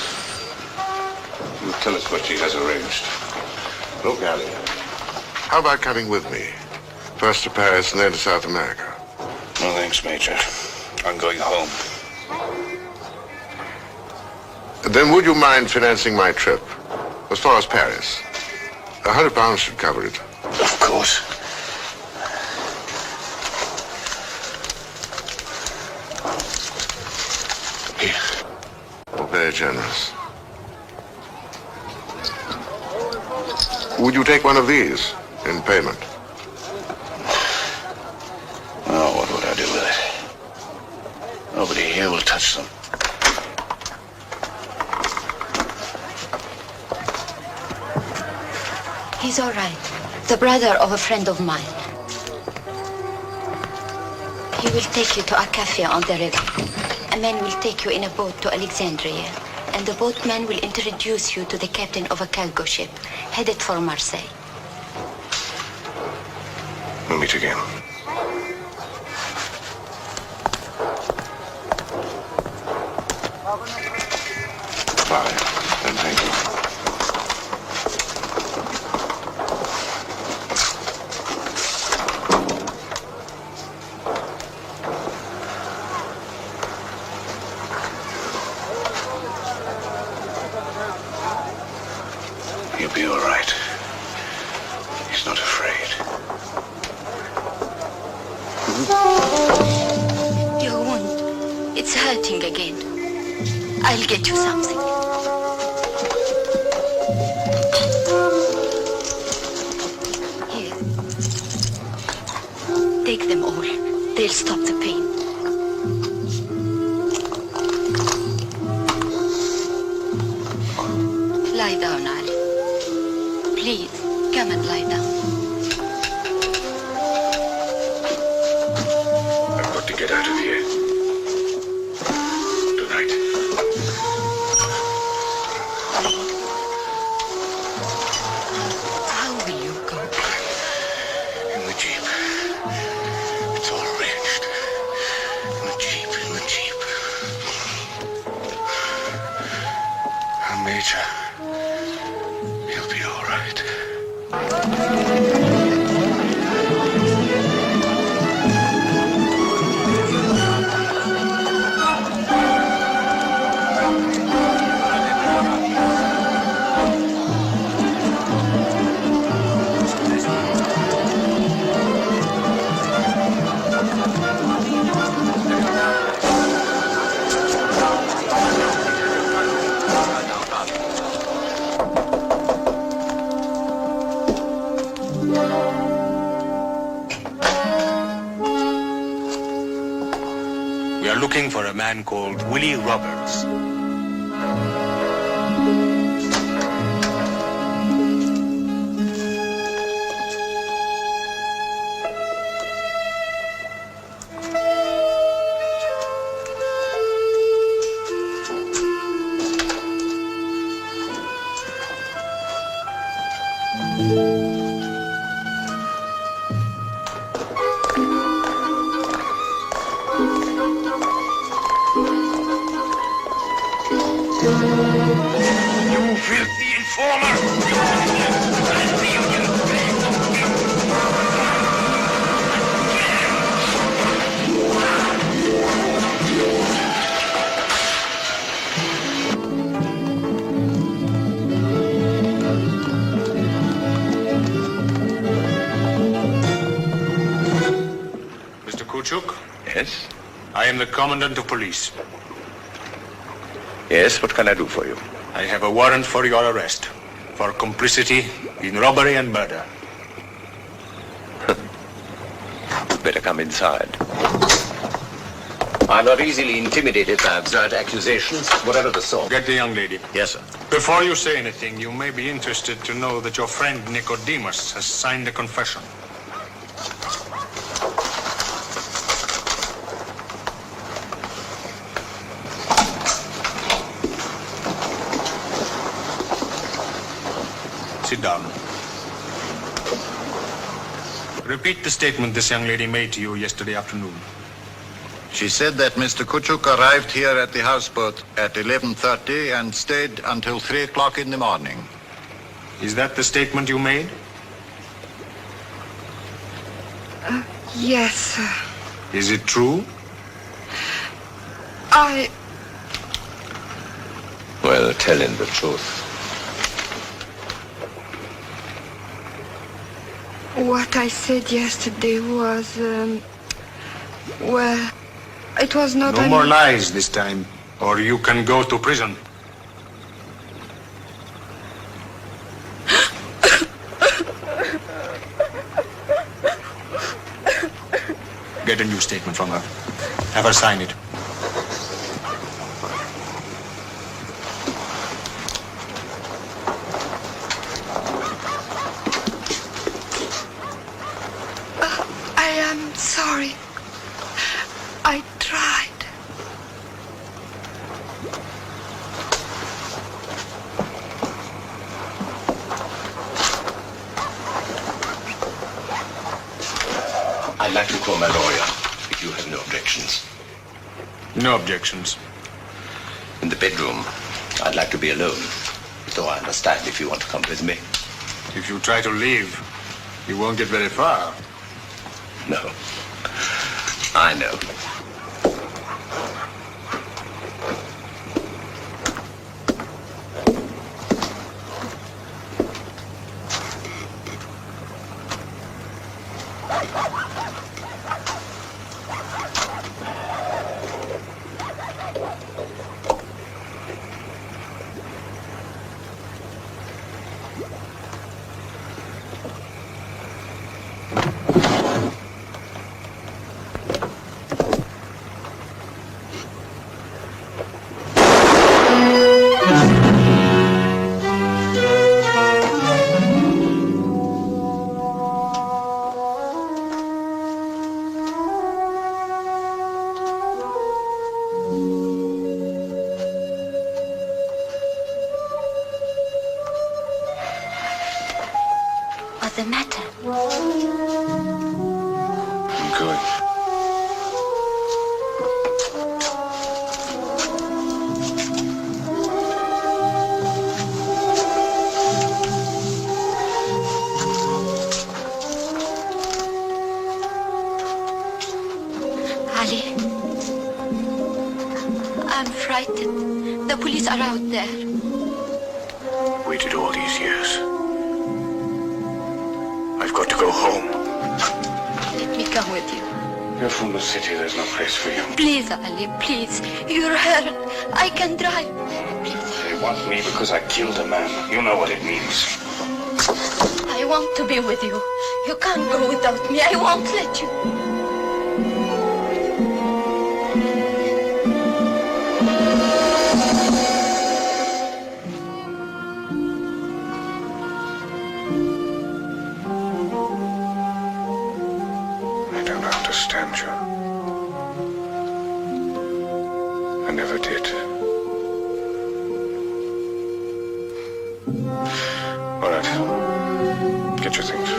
She'll tell us what she has arranged. Look, Ali, how about coming with me? First to Paris and then to South America. No thanks, Major. I'm going home. Then would you mind financing my trip? As far as Paris. £100 should cover it. Of course. Here. Well, very generous. Would you take one of these in payment? Oh, what would I do with it? Nobody here will touch them. He's all right. The brother of a friend of mine. He will take you to a cafe on the river. A man will take you in a boat to Alexandria, and the boatman will introduce you to the captain of a cargo ship headed for Marseille. We'll meet again. Bye, and thank you. He'll be all right. He's not afraid. Your wound, it's hurting again. I'll get you something. Here. Take them all. They'll stop the pain. Lie down, Ali. Please, come and lie down. I've got to get out of here. Tonight. How will you go? In the Jeep. It's all arranged. In the Jeep, in the Jeep. Major. He'll be all right. We are looking for a man called Willie Roberts. You filthy informer! Mr. Kuchuk? Yes? I am the Commandant of Police. Yes, what can I do for you? I have a warrant for your arrest for complicity in robbery and murder. Better come inside. I'm not easily intimidated by absurd accusations, whatever the sort. Get the young lady. Yes, sir. Before you say anything, you may be interested to know that your friend Nicodemus has signed a confession. Sit down. Repeat the statement this young lady made to you yesterday afternoon. She said that Mr. Kuchuk arrived here at the houseboat at 11:30 and stayed until 3 o'clock in the morning. Is that the statement you made? Yes, sir. Is it true? Well, tell him the truth. What I said yesterday was, well, it was not... No more lies this time, or you can go to prison. Get a new statement from her. Have her sign it. I am sorry. I tried. I'd like to call my lawyer, if you have no objections. No objections. In the bedroom, I'd like to be alone. Though I understand if you want to come with me. If you try to leave, you won't get very far. No. I know. What's the matter? I'm going. Ali, I'm frightened. The police are out there. Waited all these years. I've got to go home. Let me come with you. You're from the city. There's no place for you. Please, Ali, please. You're hurt. I can drive. Please. They want me because I killed a man. You know what it means. I want to be with you. You can't go without me. I won't let you. I don't understand you. I never did. All right. Get your things.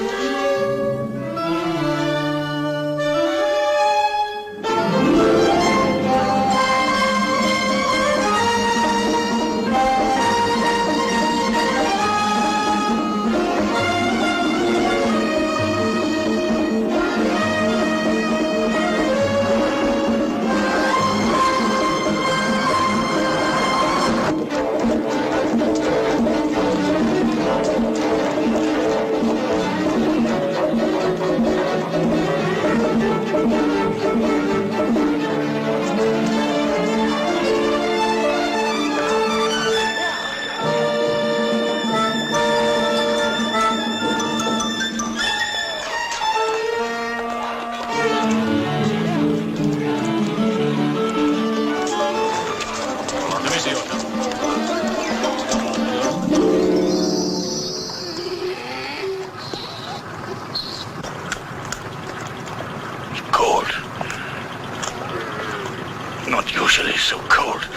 Not usually so cold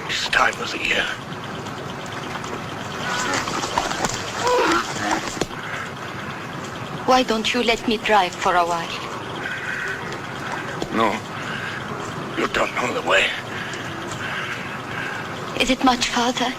this time of the year. Why don't you let me drive for a while? No, you don't know the way. Is it much farther?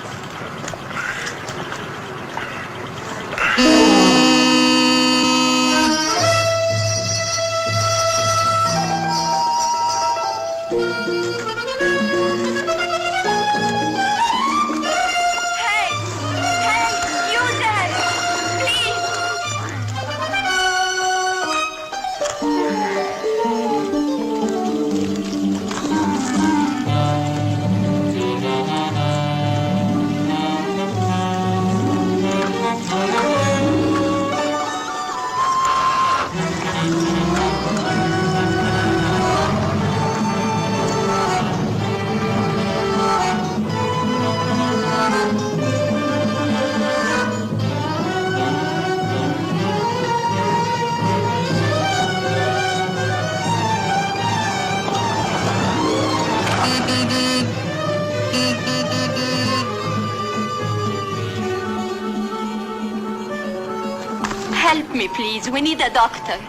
Help me, please. We need a doctor.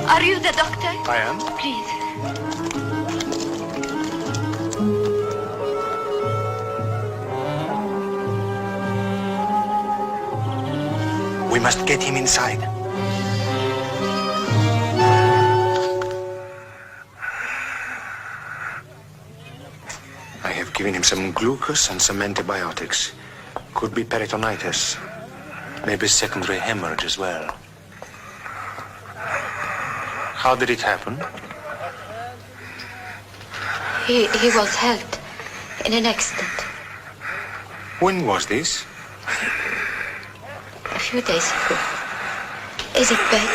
Are you the doctor? I am. Please. We must get him inside. I have given him some glucose and some antibiotics. Could be peritonitis. Maybe secondary hemorrhage as well. How did it happen? He was held in an accident. When was this? A few days ago. Is it bad?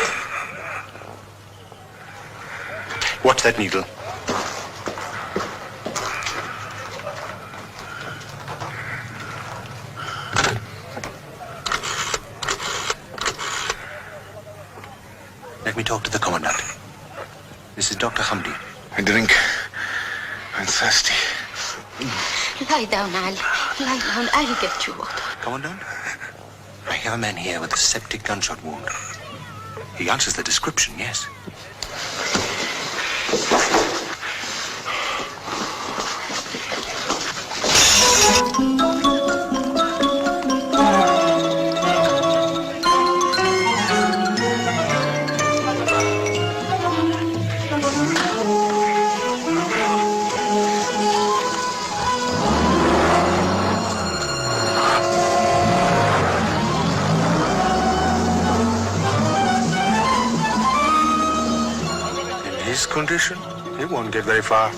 What's that needle? Let me talk to the commandant. This is Dr. Hamdi. I drink. I'm thirsty. Lie down, Ali. Lie down. I'll get you water. Commandant? I have a man here with a septic gunshot wound. He answers the description, yes. Condition, it won't get very far.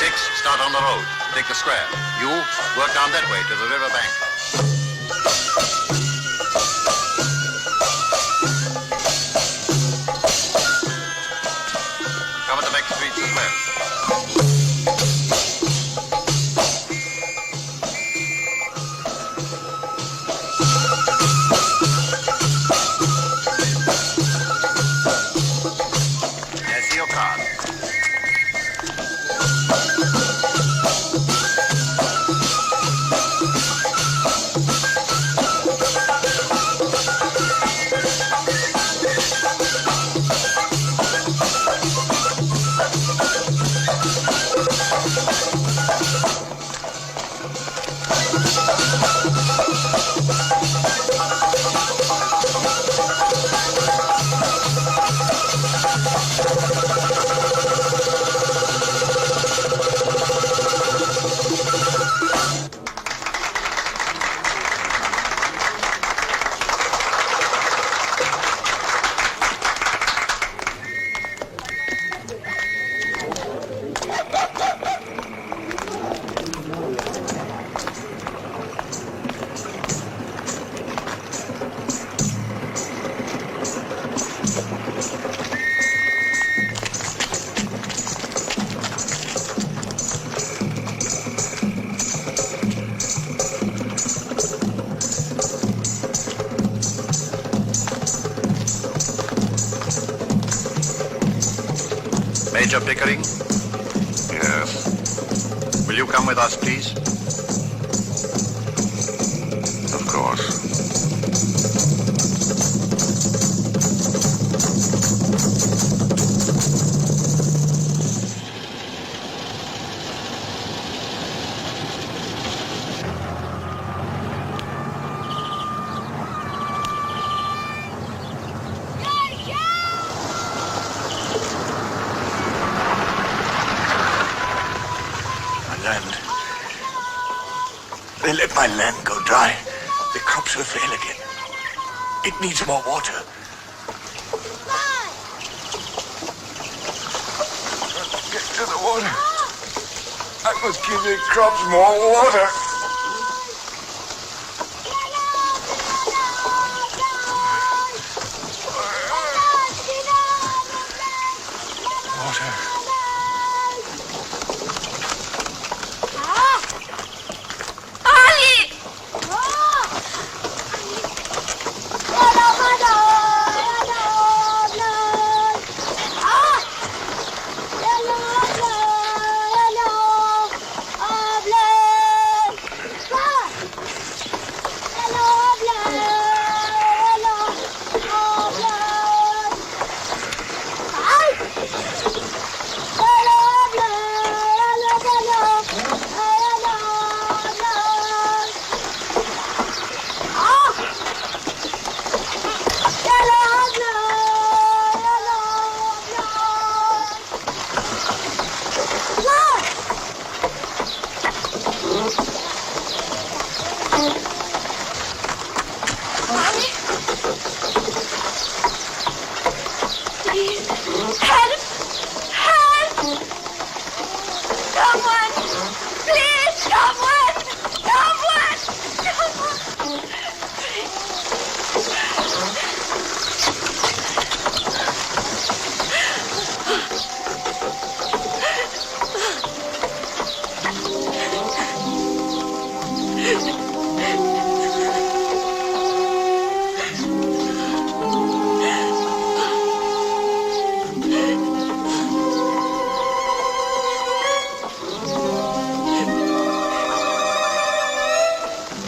6, start on the road. Take the square. You, work down that way to the river bank. Cover the back streets as well. There's your card. Major Pickering? Yes. Will you come with us, please? Of course. Land. They let my land go dry. The crops will fail again. It needs more water. Get to the water. I must give the crops more water. Water.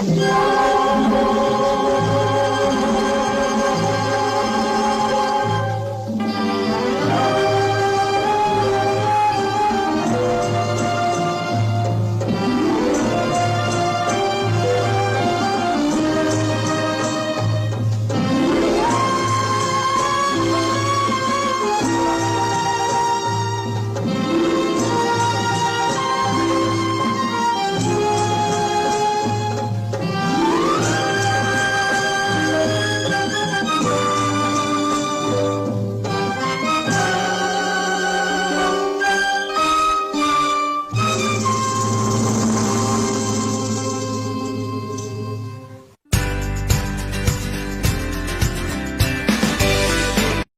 No!